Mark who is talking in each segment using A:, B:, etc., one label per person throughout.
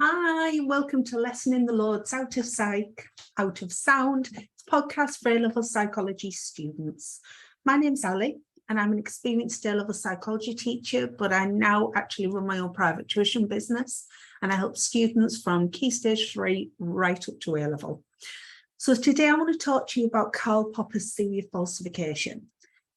A: Hi, welcome to Lesson in the Lord's Out of Psych, Out of Sound. It's a podcast for A-level psychology students. My name's Ali, and I'm an experienced A-level psychology teacher, but I now actually run my own private tuition business, and I help students from Key Stage 3 right up to A-level. So today I want to talk to you about Karl Popper's Theory of Falsification.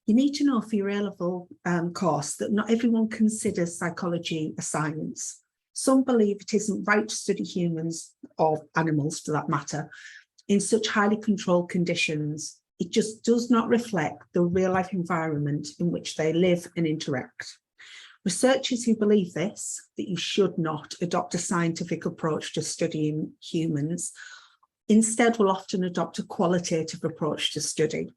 A: You need to know for your A-level course that not everyone considers psychology a science. Some believe it isn't right to study humans, or animals for that matter, in such highly controlled conditions. It just does not reflect the real-life environment in which they live and interact. Researchers who believe this, that you should not adopt a scientific approach to studying humans, instead will often adopt a qualitative approach to study.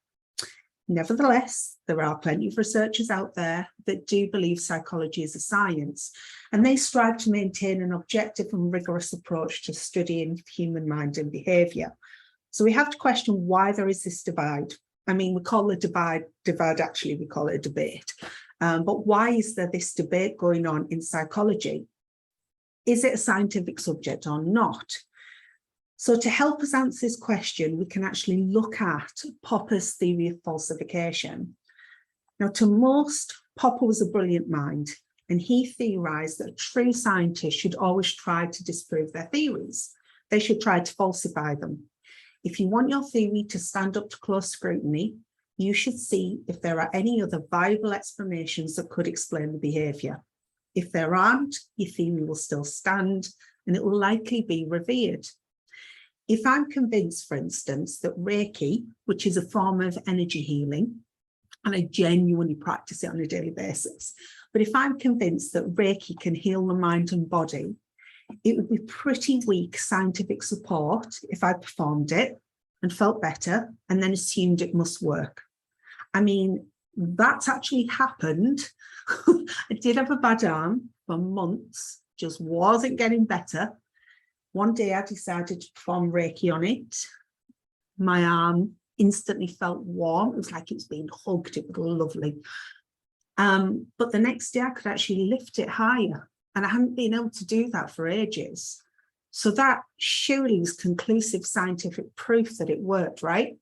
A: Nevertheless, there are plenty of researchers out there that do believe psychology is a science, and they strive to maintain an objective and rigorous approach to studying human mind and behaviour. So we have to question why there is this divide. I mean, we call the divide actually, we call it a debate. But why is there this debate going on in psychology? Is it a scientific subject or not? So to help us answer this question, we can actually look at Popper's theory of falsification. Now, to most, Popper was a brilliant mind, and he theorized that a true scientist should always try to disprove their theories. They should try to falsify them. If you want your theory to stand up to close scrutiny, you should see if there are any other viable explanations that could explain the behavior. If there aren't, your theory will still stand, and it will likely be revered. If I'm convinced, for instance, that Reiki, which is a form of energy healing, and I genuinely practice it on a daily basis, but if I'm convinced that Reiki can heal the mind and body, it would be pretty weak scientific support if I performed it and felt better and then assumed it must work. I mean, that's actually happened. I did have a bad arm for months, just wasn't getting better. One day I decided to perform Reiki on it. My arm instantly felt warm. It was like it was being hugged. It was lovely. But the next day I could actually lift it higher, and I hadn't been able to do that for ages. So that surely was conclusive scientific proof that it worked, right?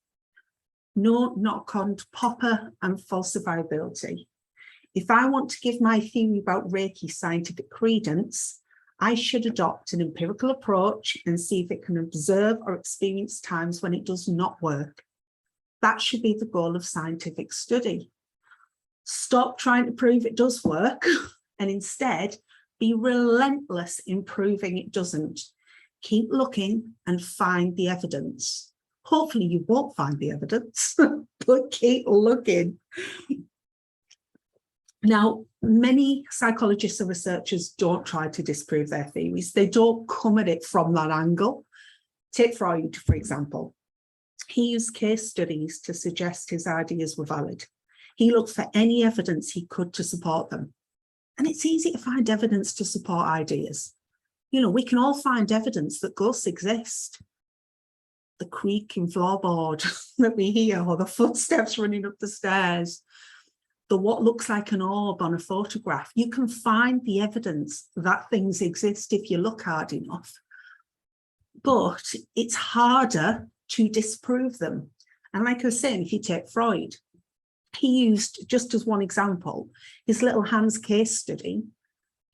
A: No, not according to Popper and falsifiability. If I want to give my theory about Reiki scientific credence, I should adopt an empirical approach and see if it can observe or experience times when it does not work. That should be the goal of scientific study. Stop trying to prove it does work and instead be relentless in proving it doesn't. Keep looking and find the evidence. Hopefully you won't find the evidence, but keep looking. Now, many psychologists and researchers don't try to disprove their theories. They don't come at it from that angle. Take Freud, for example. He used case studies to suggest his ideas were valid. He looked for any evidence he could to support them. And it's easy to find evidence to support ideas. You know, we can all find evidence that ghosts exist. The creaking floorboard that we hear, or the footsteps running up the stairs. What looks like an orb on a photograph. You can find the evidence that things exist if you look hard enough. But it's harder to disprove them. And like I was saying, if you take Freud, he used, just as one example, his little Hans case study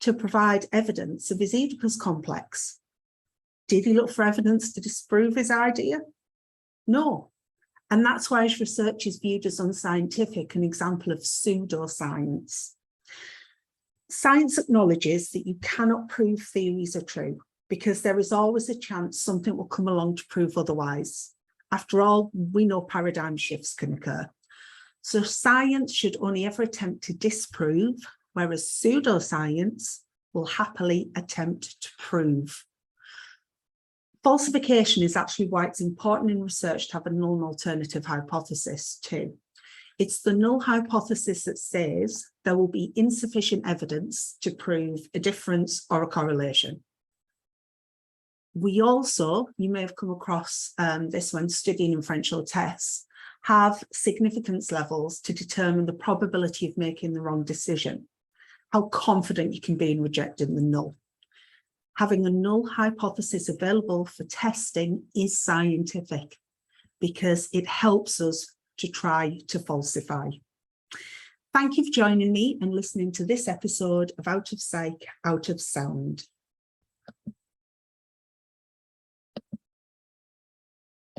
A: to provide evidence of his Oedipus complex. Did he look for evidence to disprove his idea? No. And that's why his research is viewed as unscientific, an example of pseudoscience. Science acknowledges that you cannot prove theories are true because there is always a chance something will come along to prove otherwise. After all, we know paradigm shifts can occur. So science should only ever attempt to disprove, whereas pseudoscience will happily attempt to prove. Falsification is actually why it's important in research to have a null and alternative hypothesis too. It's the null hypothesis that says there will be insufficient evidence to prove a difference or a correlation. We also, you may have come across this when studying inferential tests, have significance levels to determine the probability of making the wrong decision, how confident you can be in rejecting the null. having a null hypothesis available for testing is scientific because it helps us to try to falsify. Thank you for joining me and listening to this episode of Out of Psych, Out of Sound.